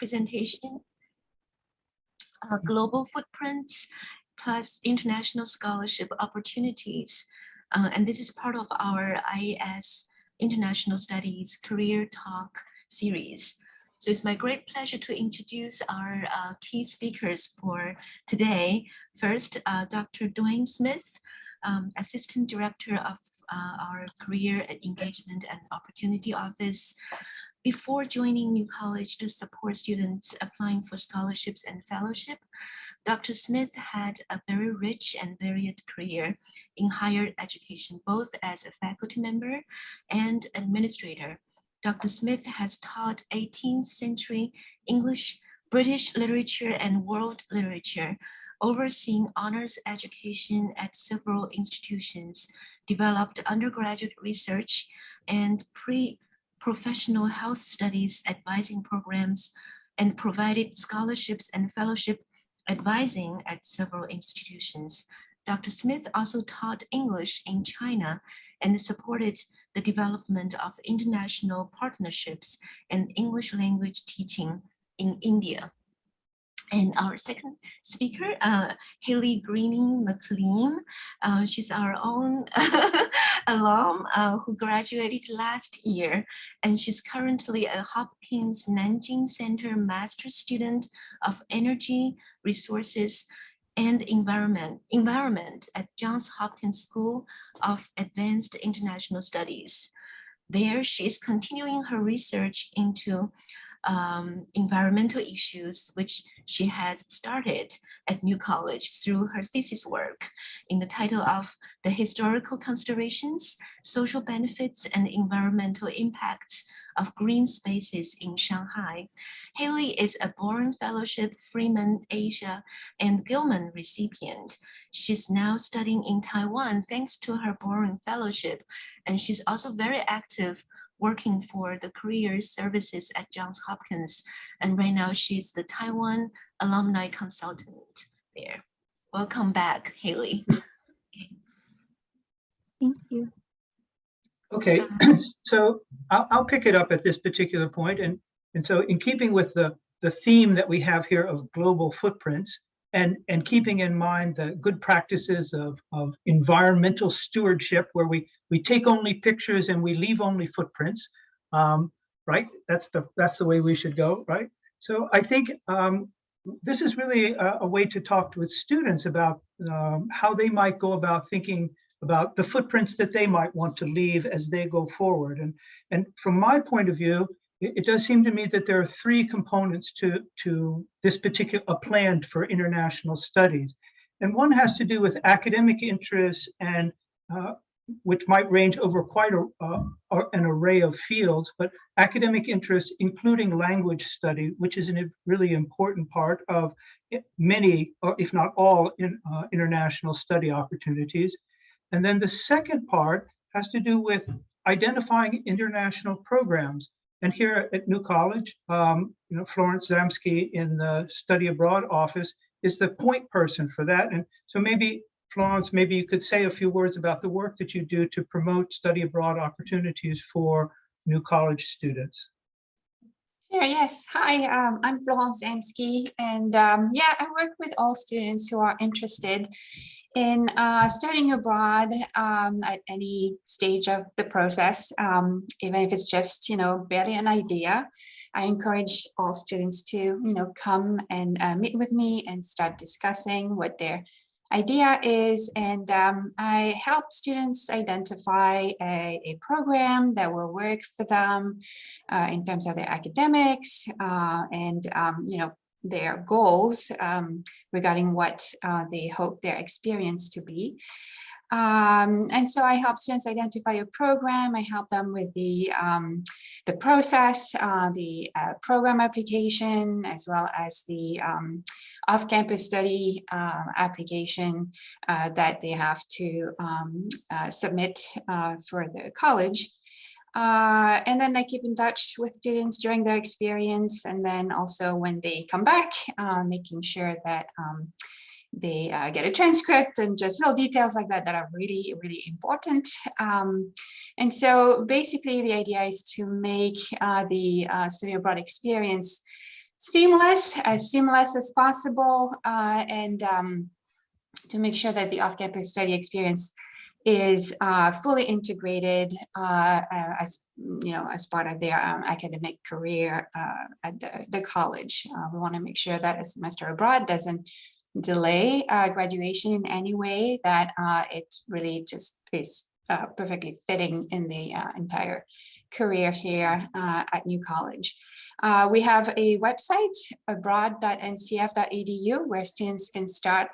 presentation, global footprints plus international scholarship opportunities. And this is part of our IAS International Studies Career Talk series. So it's my great pleasure to introduce our key speakers for today. First, Dr. Dwayne Smith, Assistant Director of our Career Engagement and Opportunity Office. Before joining New College to support students applying for scholarships and fellowship, Dr. Smith had a very rich and varied career in higher education, both as a faculty member and administrator. Dr. Smith has taught 18th century English, British literature, and world literature, overseeing honors education at several institutions, developed undergraduate research and professional health studies advising programs, and provided scholarships and fellowship advising at several institutions. Dr. Smith also taught English in China and supported the development of international partnerships and English language teaching in India. And our second speaker, Hailey GreaneyMcGleam, she's our own alum who graduated last year, and she's currently a Hopkins Nanjing Center Master's Student of Energy, Resources, and Environment at Johns Hopkins School of Advanced International Studies. There, she is continuing her research into environmental issues, which she has started at New College through her thesis work in the title of The Historical Considerations, Social Benefits, and Environmental Impacts of Green Spaces in Shanghai. Hailey is a Boren Fellowship, Freeman Asia, and Gilman recipient. She's now studying in Taiwan thanks to her Boren Fellowship, and she's also very active working for the career services at Johns Hopkins. And right now she's the Taiwan alumni consultant there. Welcome back, Hailey. Okay. Thank you. Okay, so I'll pick it up at this particular point. And so in keeping with the theme that we have here of global footprints, and keeping in mind the good practices of environmental stewardship, where we take only pictures and we leave only footprints, right? That's the way we should go, right? So I think this is really a way to talk with students about how they might go about thinking about the footprints that they might want to leave as they go forward. And from my point of view, it does seem to me that there are three components to this particular plan for international studies. And one has to do with academic interests, and which might range over quite an array of fields, but academic interests, including language study, which is a really important part of many, or if not all, international study opportunities. And then the second part has to do with identifying international programs. And here at New College, Florence Zamsky in the Study Abroad office is the point person for that. And so maybe, Florence, maybe you could say a few words about the work that you do to promote study abroad opportunities for New College students. Sure, yes. Hi, I'm Florence Zamsky, and yeah, I work with all students who are interested in studying abroad at any stage of the process, even if it's just, barely an idea. I encourage all students to, come and meet with me and start discussing what their idea is. And I help students identify a program that will work for them in terms of their academics and, their goals regarding what they hope their experience to be. And so I help students identify a program. I help them with the process, the program application, as well as the off-campus study application that they have to submit for the college. And then I keep in touch with students during their experience, and then also when they come back, making sure that they get a transcript and just little details like that that are really, really important. And so basically the idea is to make the study abroad experience as seamless as possible, and to make sure that the off-campus study experience is fully integrated as as part of their academic career at the college. We want to make sure that a semester abroad doesn't delay graduation in any way, that it really just is perfectly fitting in the entire career here at New College. We have a website, abroad.ncf.edu, where students can start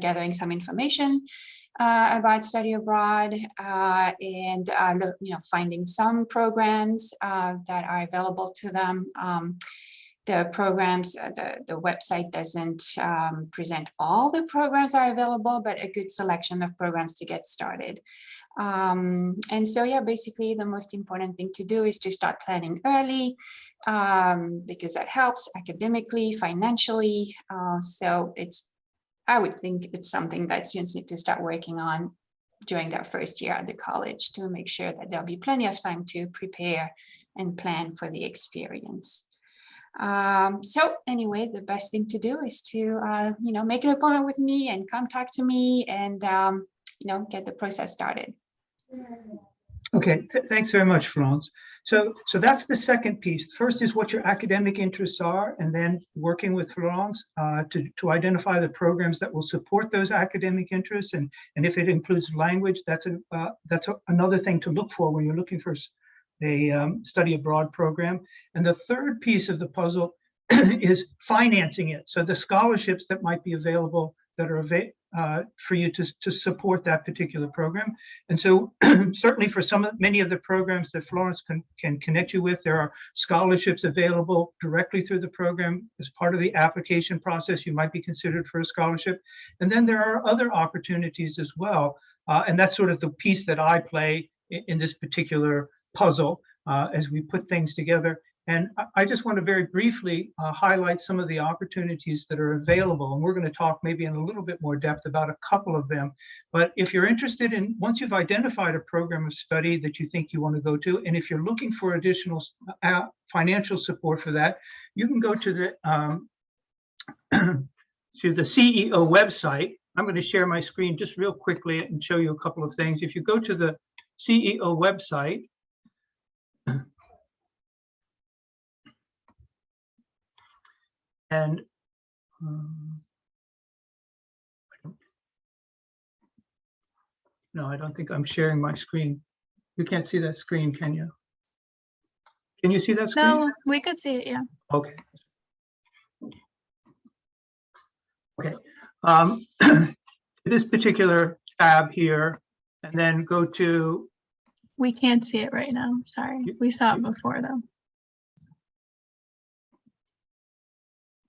gathering some information about study abroad and finding some programs that are available to them. The programs, the website doesn't present all the programs that are available, but a good selection of programs to get started. And so, yeah, basically the most important thing to do is to start planning early, because that helps academically, financially. So I would think it's something that students need to start working on during their first year at the college, to make sure that there'll be plenty of time to prepare and plan for the experience. So anyway, the best thing to do is to make an appointment with me and come talk to me, and get the process started. Okay, thanks very much, Florence. So that's the second piece. First is what your academic interests are, and then working with Florence to identify the programs that will support those academic interests. And if it includes language, that's another thing to look for when you're looking for a study abroad program. And the third piece of the puzzle is financing it. So the scholarships that might be available that are for you to support that particular program. And so certainly for many of the programs that Florence can connect you with, there are scholarships available directly through the program. As part of the application process, you might be considered for a scholarship. And then there are other opportunities as well. And that's sort of the piece that I play in this particular puzzle as we put things together. And I just want to very briefly highlight some of the opportunities that are available. And we're going to talk maybe in a little bit more depth about a couple of them. But if you're interested in, once you've identified a program of study that you think you want to go to, and if you're looking for additional financial support for that, you can go to the CEO website. I'm going to share my screen just real quickly and show you a couple of things. If you go to the CEO website, and no, I don't think I'm sharing my screen. You can't see that screen, can you? Can you see that screen? No, we could see it, yeah. Okay. Okay. This particular tab here, and then go to. We can't see it right now. Sorry. We saw it before though.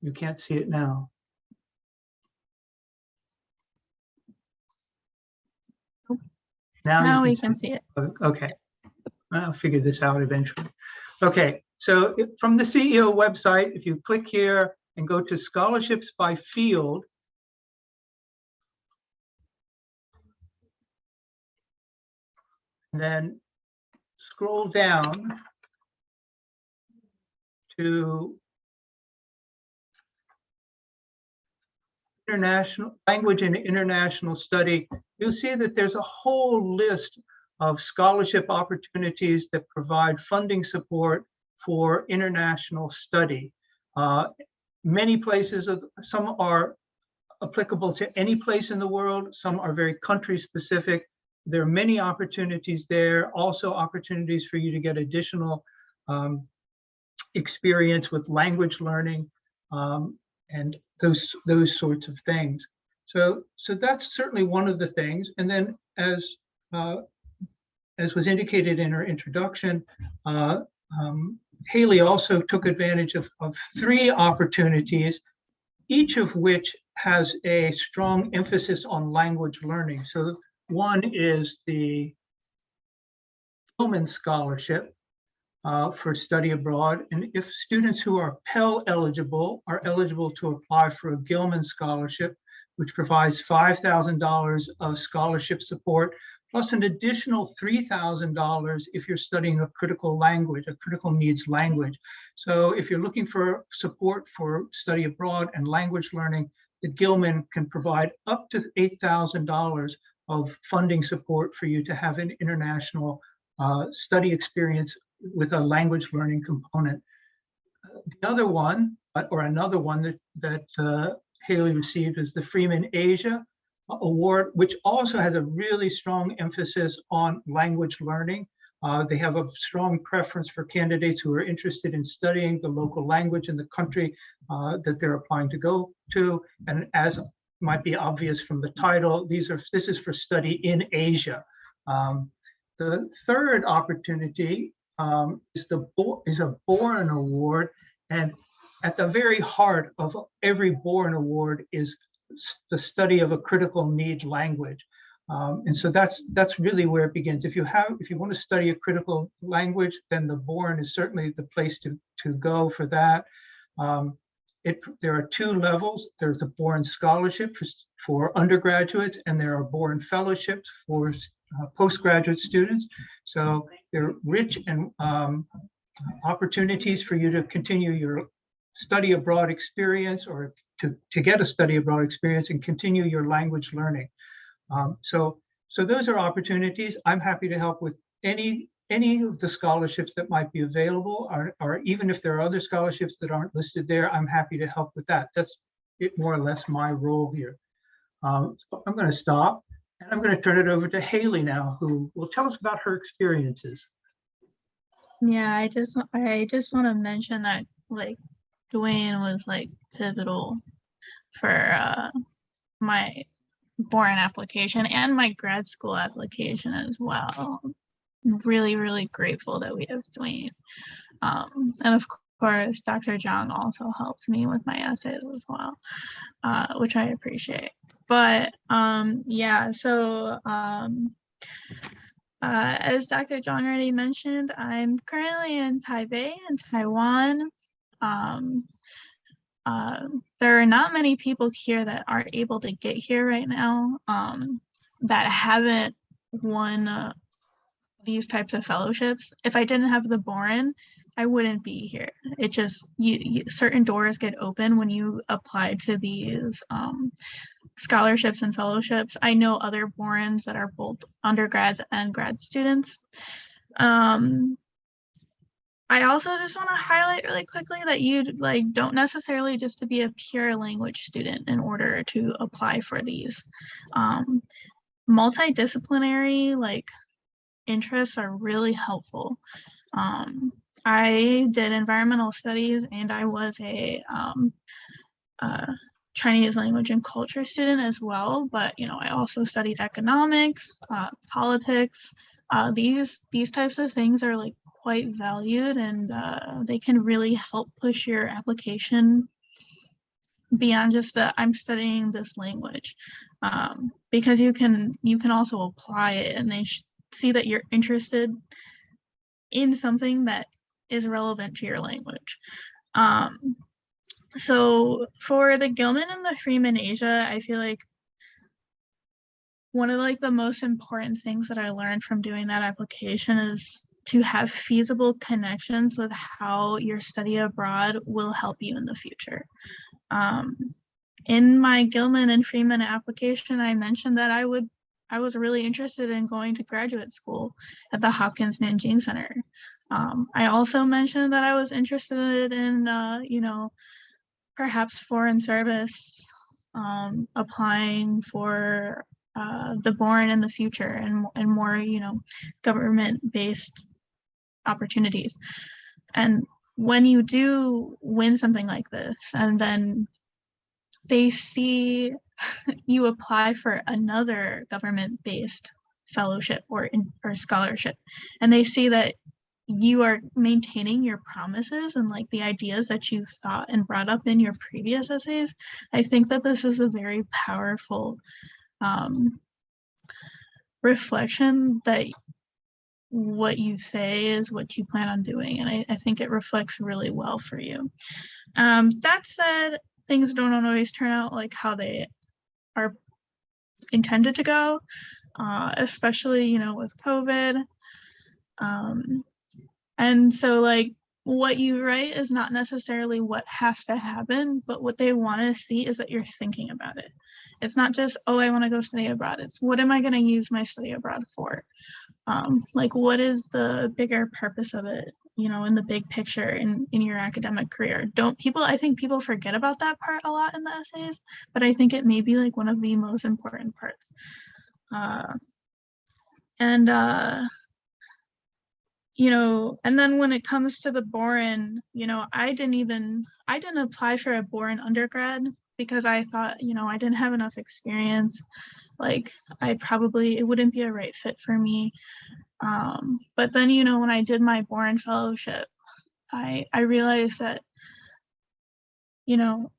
You can't see it now. Now we can see it. Okay. I'll figure this out eventually. Okay. So from the CEO website, if you click here and go to scholarships by field, and then scroll down to international language and international study, you'll see that there's a whole list of scholarship opportunities that provide funding support for international study. Many places, some are applicable to any place in the world, some are very country specific. There are many opportunities there, also opportunities for you to get additional experience with language learning and those sorts of things. So that's certainly one of the things. And then as was indicated in her introduction, Hailey also took advantage of 3 opportunities, each of which has a strong emphasis on language learning. So one is the Gilman Scholarship for study abroad. And if students who are Pell eligible are eligible to apply for a Gilman Scholarship, which provides $5,000 of scholarship support, plus an additional $3,000 if you're studying a critical language, a critical needs language. So if you're looking for support for study abroad and language learning, the Gilman can provide up to $8,000 of funding support for you to have an international study experience with a language learning component. The other one, or another one that Hailey received, is the Freeman Asia Award, which also has a really strong emphasis on language learning. They have a strong preference for candidates who are interested in studying the local language in the country that they're applying to go to. And as might be obvious from the title, this is for study in Asia. The third opportunity is a Boren Award, and at the very heart of every Boren Award is the study of a critical need language. And so that's really where it begins. If you want to study a critical language, then the Boren is certainly the place to go for that. There are two levels. There's a Boren Scholarship for undergraduates, and there are Boren Fellowships for postgraduate students. So they're rich and opportunities for you to continue your study abroad experience, or to get a study abroad experience and continue your language learning. So those are opportunities. I'm happy to help with any of the scholarships that might be available, or even if there are other scholarships that aren't listed there, I'm happy to help with that. That's more or less my role here. So I'm going to stop, and I'm going to turn it over to Hailey now, who will tell us about her experiences. Yeah, I just want to mention that like Dwayne was like pivotal for my Boren application and my grad school application as well. I'm really, really grateful that we have Dwayne. And of course, Dr. Zhang also helps me with my essays as well, which I appreciate. But yeah, so as Dr. Zhang already mentioned, I'm currently in Taipei in Taiwan. There are not many people here that are able to get here right now that haven't won these types of fellowships. If I didn't have the Boren, I wouldn't be here. It just, certain doors get open when you apply to these scholarships and fellowships. I know other Borens that are both undergrads and grad students. I also just want to highlight really quickly that you don't necessarily just to be a pure language student in order to apply for these. Multidisciplinary interests are really helpful. I did environmental studies, and I was a Chinese language and culture student as well, but I also studied economics, politics. These types of things are quite valued, and they can really help push your application beyond just I'm studying this language, because you can also apply it, and they see that you're interested in something that is relevant to your language. So for the Gilman and the Freeman Asia, I feel like one of the most important things that I learned from doing that application is to have feasible connections with how your study abroad will help you in the future. In my Gilman and Freeman application, I mentioned that I was really interested in going to graduate school at the Hopkins Nanjing Center. I also mentioned that I was interested in, perhaps foreign service, applying for the Boren in the future, and more, government-based opportunities. And when you do win something like this, and then they see you apply for another government-based fellowship or scholarship, and they see that you are maintaining your promises and the ideas that you thought and brought up in your previous essays, I think that this is a very powerful reflection that what you say is what you plan on doing, and I think it reflects really well for you. That said, things don't always turn out like how they are intended to go. especially, you know, with COVID. And so like what you write is not necessarily what has to happen, but what they want to see is that you're thinking about it. It's not just, oh, I want to go study abroad. It's what am I going to use my study abroad for? Like what is the bigger purpose of it, you know, in the big picture in your academic career? I think people forget about that part a lot in the essays, but I think it may be like one of the most important parts. You know, and then when it comes to the Boren, you know, I didn't apply for a Boren undergrad because I thought, you know, I didn't have enough experience. Like it wouldn't be a right fit for me. But then, you know, when I did my Boren Fellowship, I realized that, you know,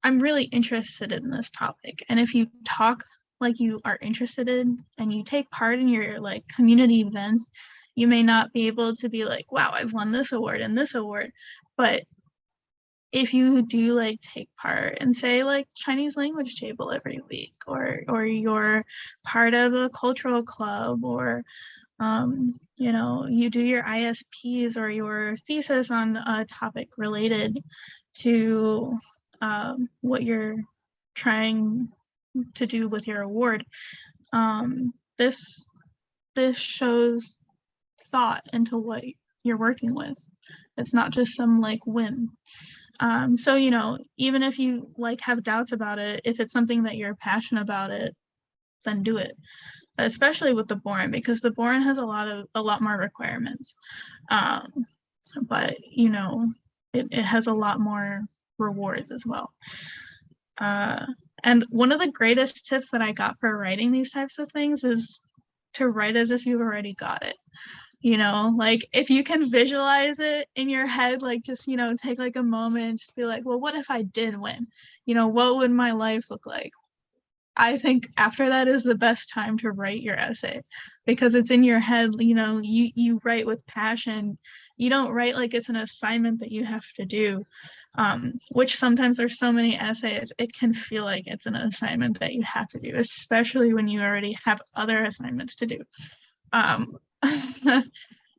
I'm really interested in this topic. And if you talk like you are interested in and you take part in your like community events, you may not be able to be like, wow, I've won this award and this award. But if you do like take part in say like Chinese language table every week, or you're part of a cultural club, or you know, you do your ISPs or your thesis on a topic related to what you're trying to do with your award, this shows thought into what you're working with. It's not just some like whim. So, you know, even if you like have doubts about it, if it's something that you're passionate about it, then do it. Especially with the Boren, because the Boren has a lot more requirements. But you know, it has a lot more rewards as well. And one of the greatest tips that I got for writing these types of things is to write as if you've already got it. You know, like if you can visualize it in your head, like just, you know, take like a moment, just be like, well, what if I did win? You know, what would my life look like? I think after that is the best time to write your essay, because it's in your head. You know, you write with passion. You don't write like it's an assignment that you have to do, which sometimes there's so many essays, it can feel like it's an assignment that you have to do, especially when you already have other assignments to do.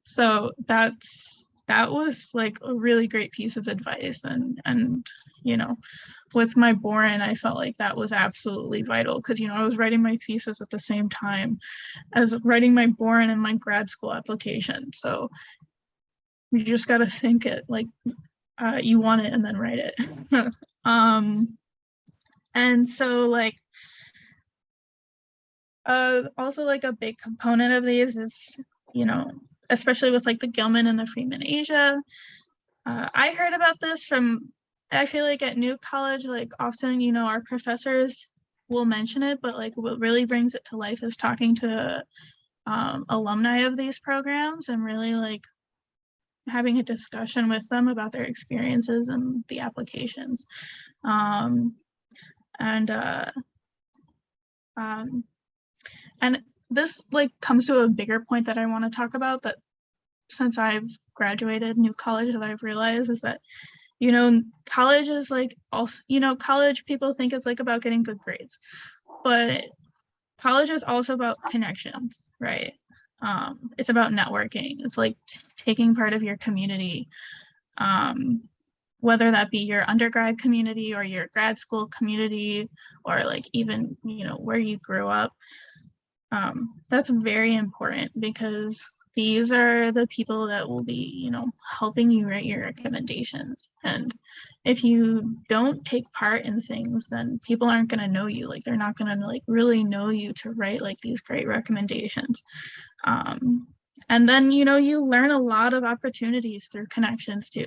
So that was like a really great piece of advice, and you know, with my Boren, I felt like that was absolutely vital, because you know, I was writing my thesis at the same time as writing my Boren and my grad school application. So you just got to think it like you want it and then write it. And so like also like a big component of these is, you know, especially with like the Gilman and the Freeman Asia. I heard about this from, I feel like at New College, like often, you know, our professors will mention it, but like what really brings it to life is talking to alumni of these programs and really like having a discussion with them about their experiences and the applications. And this like comes to a bigger point that I want to talk about, that since I've graduated New College, that I've realized is that, you know, college is like, also, you know, college people think it's like about getting good grades, but college is also about connections, right? It's about networking. It's like taking part of your community, whether that be your undergrad community or your grad school community, or like even, you know, where you grew up. That's very important, because these are the people that will be, you know, helping you write your recommendations. And if you don't take part in things, then people aren't going to know you. Like they're not going to like really know you to write like these great recommendations. And then, you know, you learn a lot of opportunities through connections too.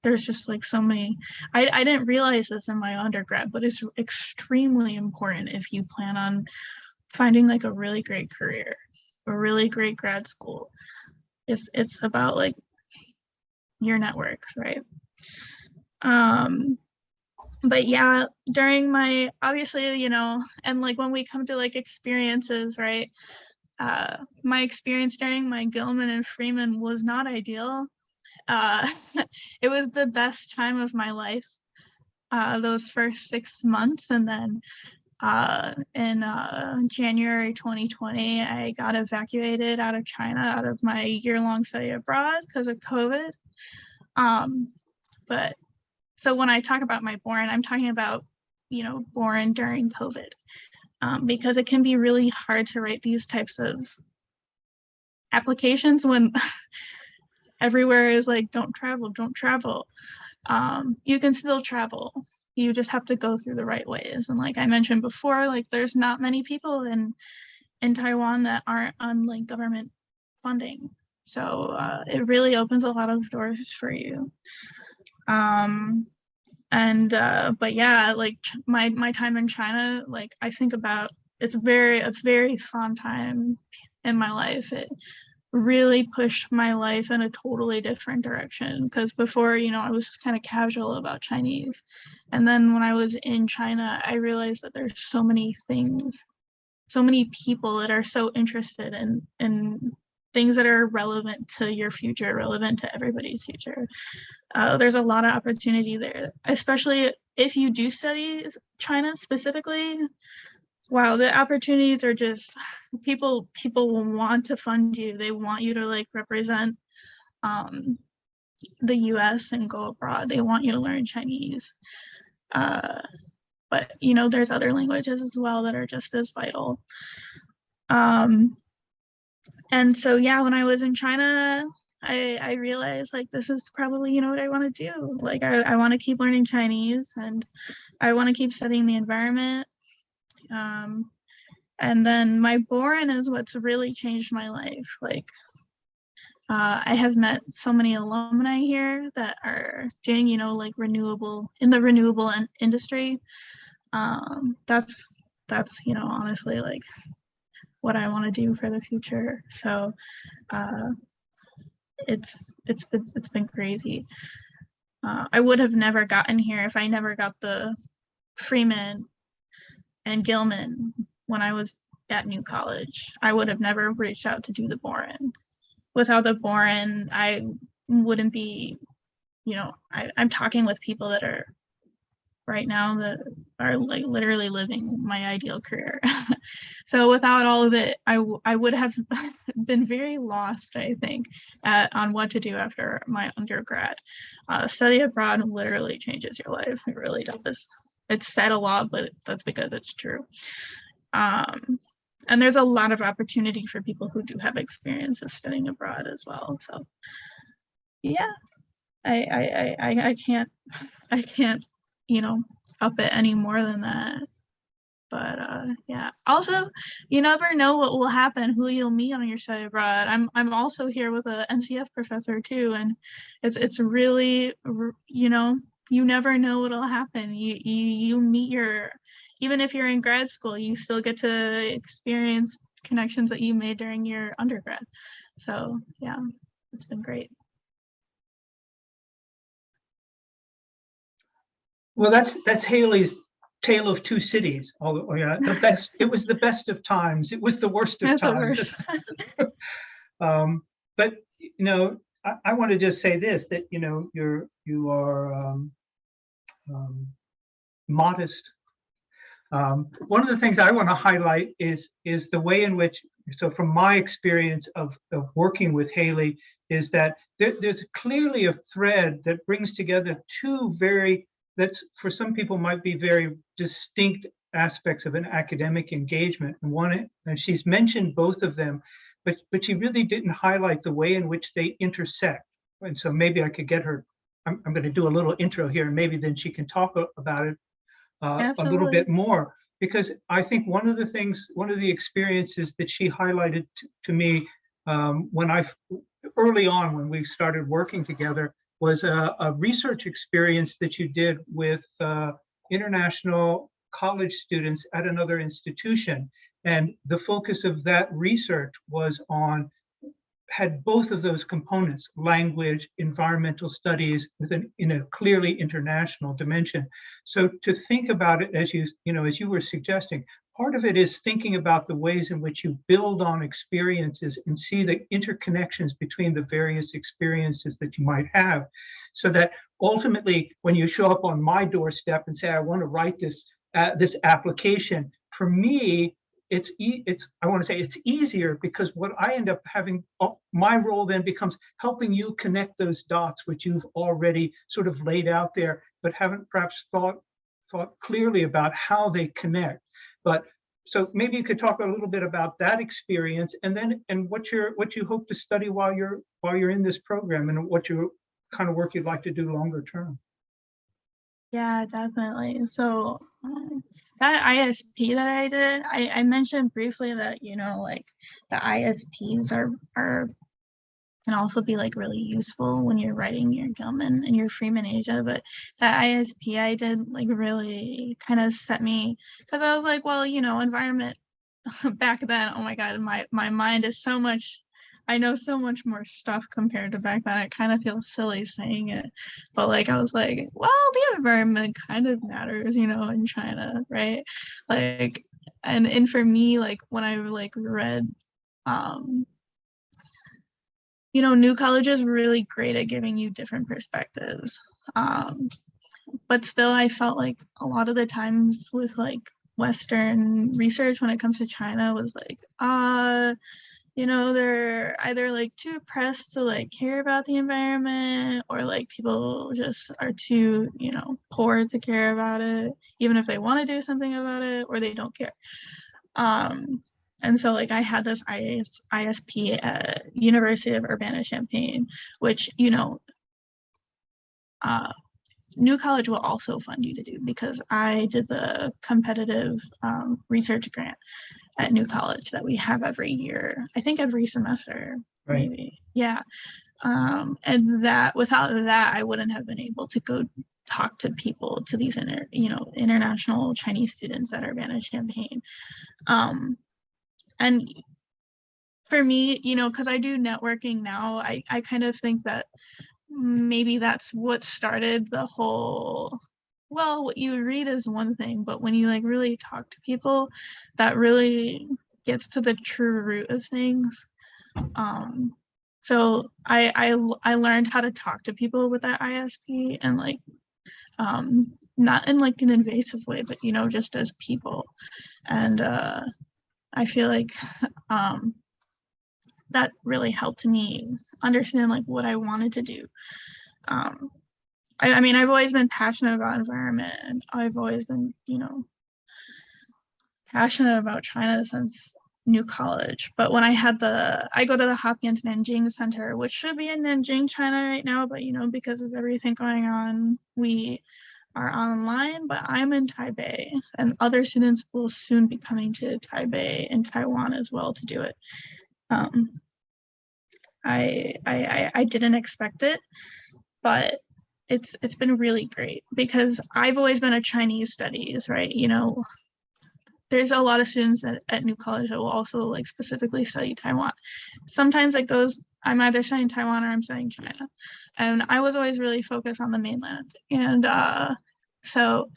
There's just like so many. I didn't realize this in my undergrad, but it's extremely important if you plan on finding like a really great career, a really great grad school. It's about like your networks, right? But yeah, during my, obviously, you know, and like when we come to like experiences, right? My experience during my Gilman and Freeman was not ideal. It was the best time of my life, those first 6 months, and then in January 2020, I got evacuated out of China, out of my year-long study abroad because of COVID. But so when I talk about my Boren, I'm talking about, Boren during COVID, because it can be really hard to write these types of applications when everywhere is like, don't travel, don't travel. You can still travel. You just have to go through the right ways. And like I mentioned before, like there's not many people in Taiwan that aren't on like government funding. So it really opens a lot of doors for you. But yeah, like my time in China, like I think about, it's a very fun time in my life. It really pushed my life in a totally different direction, because before, I was just kind of casual about Chinese. And then when I was in China, I realized that there's so many things, so many people that are so interested in things that are relevant to your future, relevant to everybody's future. There's a lot of opportunity there, especially if you do study China specifically. Wow, the opportunities are just, people want to fund you. They want you to like represent the US and go abroad. They want you to learn Chinese. But there's other languages as well that are just as vital. And so yeah, when I was in China, I realized like this is probably what I want to do. Like I want to keep learning Chinese, and I want to keep studying the environment. And then my Boren is what's really changed my life. Like I have met so many alumni here that are doing like renewable industry. That's honestly like what I want to do for the future. So it's been crazy. I would have never gotten here if I never got the Freeman and Gilman when I was at New College. I would have never reached out to do the Boren. Without the Boren, I wouldn't be, I'm talking with people that are right now that are like literally living my ideal career. So without all of it, I would have been very lost, I think, on what to do after my undergrad. Study abroad literally changes your life. It really does. It's said a lot, but that's because it's true. And there's a lot of opportunity for people who do have experiences studying abroad as well. So yeah, I can't up it any more than that. But yeah, also you never know what will happen, who you'll meet on your study abroad. I'm also here with a NCF professor too, and it's really, you never know what'll happen. You meet even if you're in grad school, you still get to experience connections that you made during your undergrad. So yeah, it's been great. Well, that's Hailey's tale of two cities. Oh yeah, the best. It was the best of times. It was the worst of times. But I want to just say this: that you are modest. One of the things I want to highlight is the way in which. So, from my experience of working with Hailey, is that there's clearly a thread that brings together two that's for some people might be very distinct aspects of an academic engagement. And she's mentioned both of them, but she really didn't highlight the way in which they intersect. And so maybe I could get her, I'm going to do a little intro here, and maybe then she can talk about it a little bit more, because I think one of the experiences that she highlighted to me early on when we started working together was a research experience that you did with international college students at another institution. And the focus of that research had both of those components: language, environmental studies, in a clearly international dimension. So to think about it, as you were suggesting, part of it is thinking about the ways in which you build on experiences and see the interconnections between the various experiences that you might have, so that ultimately, when you show up on my doorstep and say, I want to write this this application. For me, I want to say it's easier because what I end up having, my role then becomes helping you connect those dots, which you've already sort of laid out there, but haven't perhaps thought clearly about how they connect. But so maybe you could talk a little bit about that experience, and what you hope to study while you're in this program, and what kind of work you'd like to do longer term. Yeah, definitely. So that ISP that I did, I mentioned briefly that, you know, like the ISPs are can also be like really useful when you're writing your Gilman and your Freeman Asia, but that ISP I did like really kind of set me, because I was like, well, you know, environment back then, oh my God, my mind is so much, I know so much more stuff compared to back then. I kind of feel silly saying it, but like I was like, well, the environment kind of matters, you know, in China, right? Like, and for me, like when I like read you know, New College is really great at giving you different perspectives. But still, I felt like a lot of the times with like Western research when it comes to China was like, you know, they're either like too pressed to like care about the environment, or like people just are too, you know, poor to care about it, even if they want to do something about it, or they don't care. And so like I had this ISP at University of Urbana-Champaign, which, you know, New College will also fund you to do, because I did the competitive research grant at New College that we have every year, I think every semester, Right. maybe. Yeah. And that without that, I wouldn't have been able to go talk to people, to these international Chinese students at Urbana-Champaign. And for me, you know, because I do networking now, I kind of think that maybe that's what started the whole, well, what you read is one thing, but when you like really talk to people, that really gets to the true root of things. So I learned how to talk to people with that ISP, and like not in like an invasive way, but you know, just as people. And I feel like that really helped me understand like what I wanted to do. I mean, I've always been passionate about environment, and I've always been, you know, passionate about China since New College. But when I go to the Hopkins Nanjing Center, which should be in Nanjing, China right now, but you know, because of everything going on, we are online, but I'm in Taipei, and other students will soon be coming to Taipei and Taiwan as well to do it. I didn't expect it, but it's been really great, because I've always been a Chinese studies, right? You know, there's a lot of students at New College that will also like specifically study Taiwan. Sometimes it goes, I'm either studying Taiwan or I'm studying China. And I was always really focused on the mainland. And so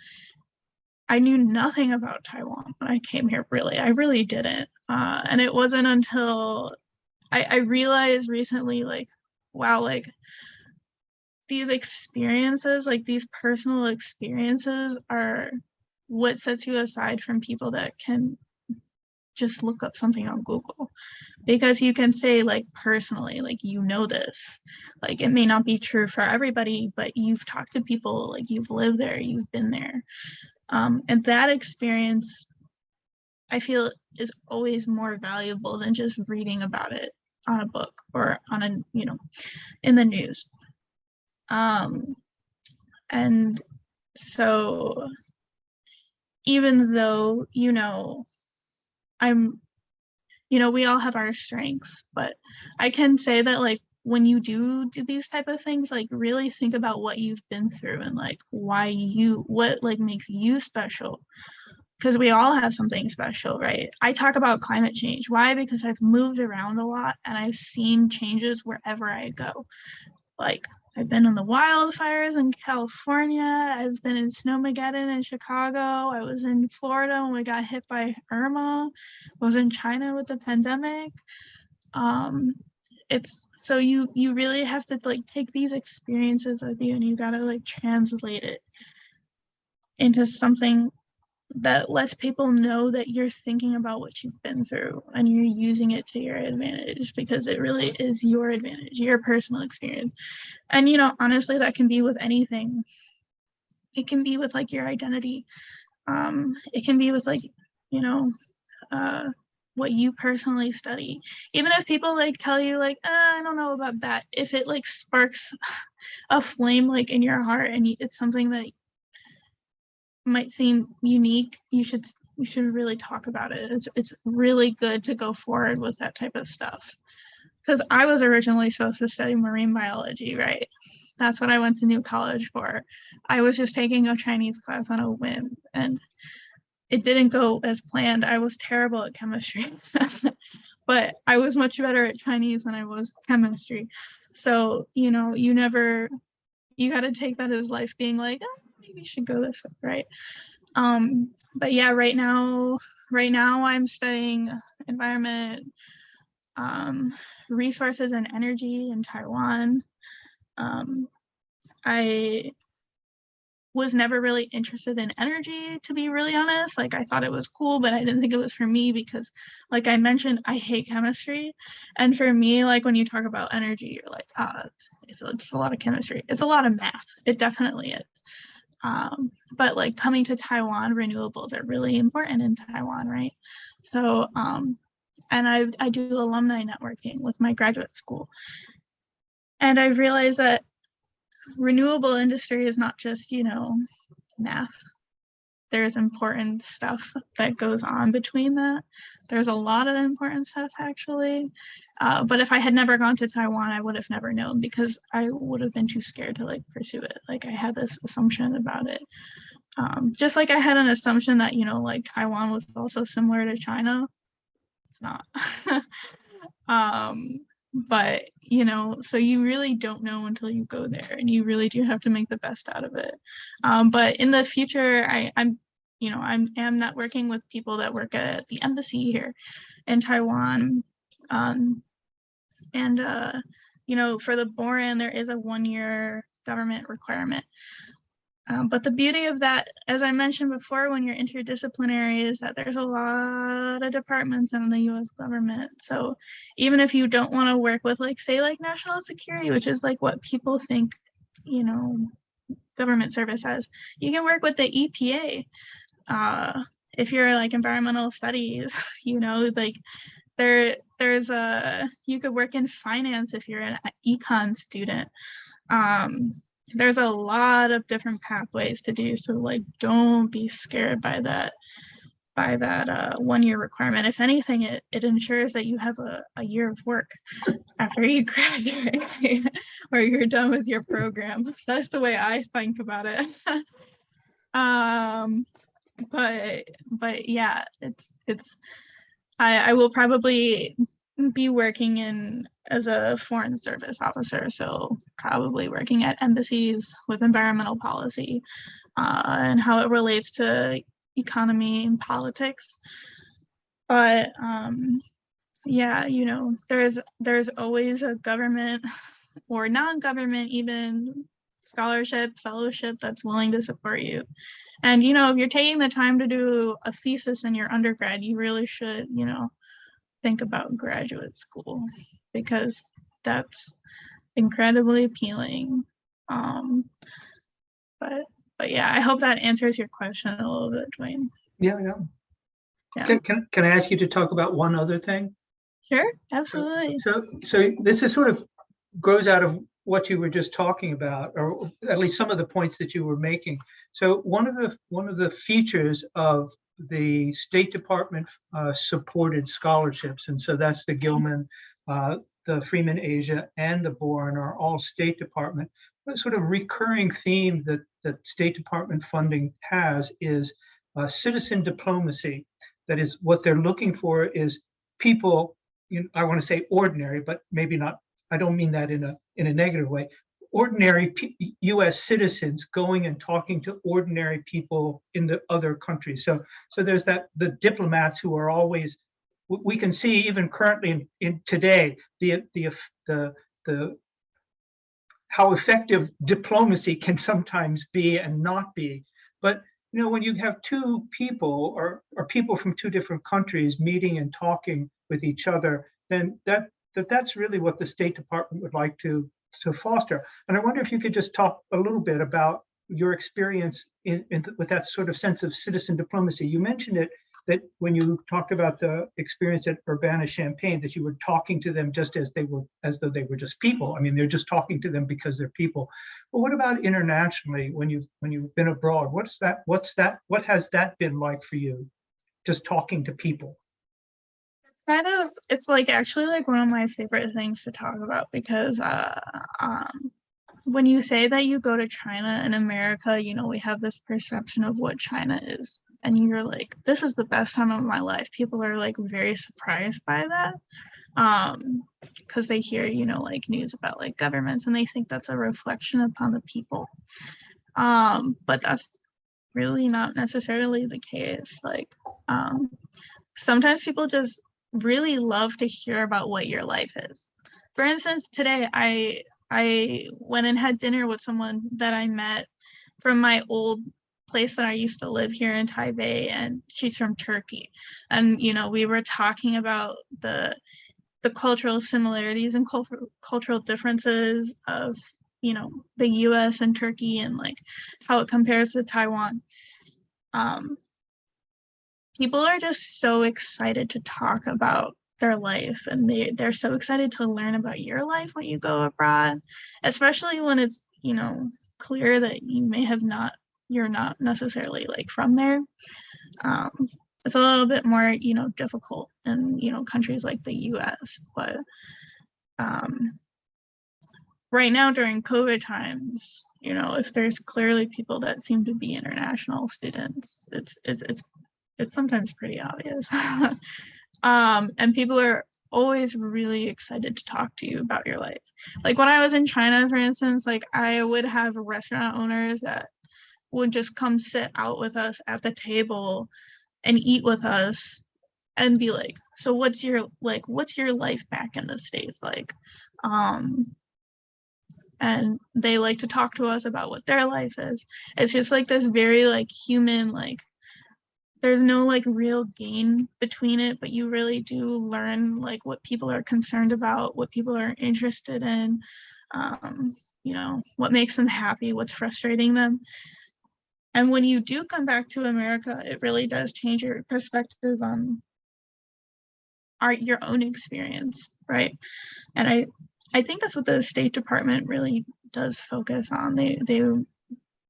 I knew nothing about Taiwan when I came here, really. I really didn't. And it wasn't until I realized recently, like, wow, like these experiences, like these personal experiences are what sets you aside from people that can just look up something on Google, because you can say like personally, like, you know, this, like it may not be true for everybody, but you've talked to people, like you've lived there, you've been there. And that experience, I feel, is always more valuable than just reading about it on a book or on a, you know, in the news. And so even though, you know, we all have our strengths, but I can say that like when you do these type of things, like really think about what you've been through and like what like makes you special, because we all have something special, right? I talk about climate change. Why? Because I've moved around a lot and I've seen changes wherever I go. Like, I've been in the wildfires in California. I've been in Snowmageddon in Chicago. I was in Florida when we got hit by Irma. I was in China with the pandemic. It's so you really have to like take these experiences with you, and you gotta like translate it into something that lets people know that you're thinking about what you've been through and you're using it to your advantage, because it really is your advantage, your personal experience. And, you know, honestly, that can be with anything. It can be with like your identity. It can be with like, you know, what you personally study. Even if people like tell you like, I don't know about that, if it like sparks a flame like in your heart and it's something that might seem unique, you should really talk about it. It's really good to go forward with that type of stuff. Because I was originally supposed to study marine biology, right? That's what I went to New College for. I was just taking a Chinese class on a whim, and it didn't go as planned. I was terrible at chemistry, but I was much better at Chinese than I was chemistry. So, you know, you got to take that as life being like, oh, maybe you should go this way, right? But yeah, right now I'm studying environment, resources and energy in Taiwan. I was never really interested in energy, to be really honest. Like, I thought it was cool, but I didn't think it was for me because, like I mentioned, I hate chemistry. And for me, like when you talk about energy, you're like, it's a lot of chemistry. It's a lot of math. It definitely is. But like coming to Taiwan, renewables are really important in Taiwan, right? So, and I do alumni networking with my graduate school. And I've realized that renewable industry is not just, you know, math. There's important stuff that goes on between that. There's a lot of important stuff actually. But if I had never gone to Taiwan, I would have never known because I would have been too scared to like pursue it. Like I had this assumption about it. Just like I had an assumption that, you know, like Taiwan was also similar to China. It's not. But you know, so you really don't know until you go there, and you really do have to make the best out of it. But in the future, I'm networking with people that work at the embassy here in Taiwan, and you know, for the Boren, there is a 1-year government requirement. But the beauty of that, as I mentioned before, when you're interdisciplinary, is that there's a lot of departments in the US government. So even if you don't want to work with, like, say, like national security, which is like what people think, you know, government service as, you can work with the EPA. If you're like environmental studies, you know, like there's you could work in finance if you're an econ student. There's a lot of different pathways to do, so like don't be scared by that 1-year requirement. If anything, it ensures that you have a year of work after you graduate or you're done with your program. That's the way I think about it. But yeah, I will probably be working as a foreign service officer, so probably working at embassies with environmental policy and how it relates to economy and politics. But yeah, you know, there's always a government or non-government even scholarship, fellowship that's willing to support you. And, you know, if you're taking the time to do a thesis in your undergrad, you really should, you know, think about graduate school because that's incredibly appealing. But yeah, I hope that answers your question a little bit, Dwayne. Yeah. Can I ask you to talk about one other thing? Sure, absolutely. So this is sort of grows out of what you were just talking about, or at least some of the points that you were making. So one of the features of the State Department supported scholarships, and so that's the Gilman, the Freeman Asia, and the Boren are all State Department. The sort of recurring theme that State Department funding has is citizen diplomacy. That is, what they're looking for is people, you know, I want to say ordinary, but maybe not. I don't mean that in a negative way. Ordinary U.S. citizens going and talking to ordinary people in the other countries. So there's the diplomats who are always. We can see even currently in today the how effective diplomacy can sometimes be and not be. But you know, when you have two people or people from two different countries meeting and talking with each other, then that's really what the State Department would like to foster. And I wonder if you could just talk a little bit about your experience with that sort of sense of citizen diplomacy. You mentioned it, that when you talked about the experience at Urbana-Champaign, that you were talking to them just as though they were just people. I mean, they're just talking to them because they're people. But what about internationally, when you've been abroad? What has that been like for you? Just talking to people. It's like actually like one of my favorite things to talk about, because when you say that you go to China in America, you know, we have this perception of what China is. And you're like, this is the best time of my life. People are like very surprised by that. Because they hear, you know, like news about like governments, and they think that's a reflection upon the people. But that's really not necessarily the case. Like sometimes people just really love to hear about what your life is. For instance, today I went and had dinner with someone that I met from my old place that I used to live here in Taipei, and she's from Turkey. And, you know, we were talking about the cultural similarities and cultural differences of, you know, the US and Turkey, and like how it compares to Taiwan. People are just so excited to talk about their life, and they're so excited to learn about your life when you go abroad, especially when it's, you know, clear that you're not necessarily like from there. It's a little bit more, you know, difficult in, you know, countries like the US. But right now during COVID times, you know, if there's clearly people that seem to be international students, it's sometimes pretty obvious. And people are always really excited to talk to you about your life. Like when I was in China, for instance, like I would have restaurant owners that would just come sit out with us at the table and eat with us and be like, so what's your life back in the States like? And they like to talk to us about what their life is. It's just like this very like human, like there's no like real gain between it, but you really do learn like what people are concerned about, what people are interested in, you know, what makes them happy, what's frustrating them. And when you do come back to America, it really does change your perspective on your own experience, right? And I think that's what the State Department really does focus on. They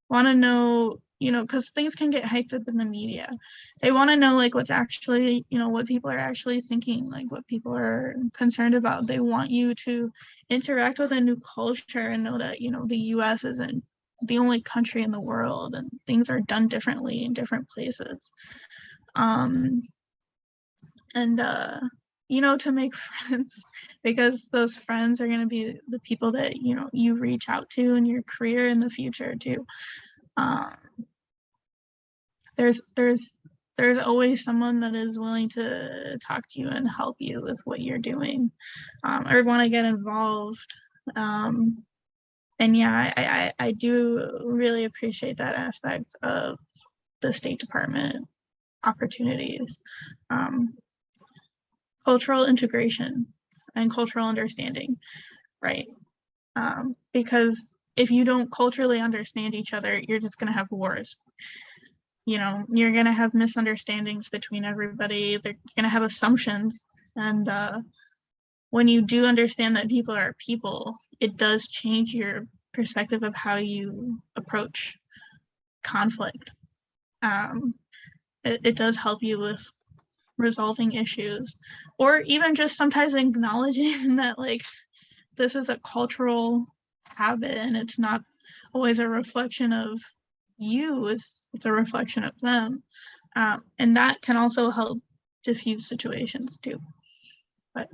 want to know, you know, because things can get hyped up in the media. They want to know like what's actually, you know, what people are actually thinking, like what people are concerned about. They want you to interact with a new culture and know that, you know, the US isn't the only country in the world, and things are done differently in different places. You know, to make friends, because those friends are going to be the people that, you know, you reach out to in your career in the future too. There's always someone that is willing to talk to you and help you with what you're doing, or want to get involved. And yeah, I do really appreciate that aspect of the State Department opportunities. Cultural integration and cultural understanding, right? Because if you don't culturally understand each other, you're just going to have wars. You know, you're going to have misunderstandings between everybody. They're going to have assumptions. And when you do understand that people are people, it does change your perspective of how you approach conflict. It does help you with resolving issues, or even just sometimes acknowledging that like this is a cultural habit and it's not always a reflection of you, it's a reflection of them. And that can also help diffuse situations too. But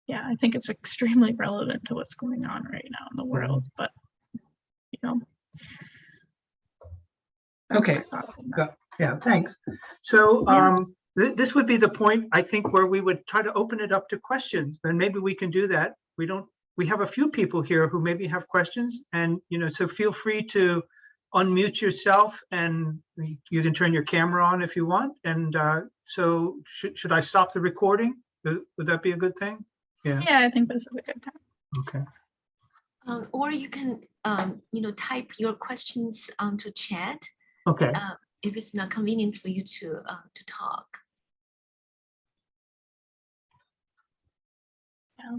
yeah, I think it's extremely relevant to what's going on right now in the world. But you know. Okay. Yeah, thanks. So this would be the point, I think, where we would try to open it up to questions, and maybe we can do that. We have a few people here who maybe have questions, and you know, so feel free to unmute yourself and you can turn your camera on if you want. And so should I stop the recording? Would that be a good thing? Yeah. Yeah, I think this is a good time. Okay. Or you can, type your questions onto chat Okay. if it's not convenient for you to talk. Yeah.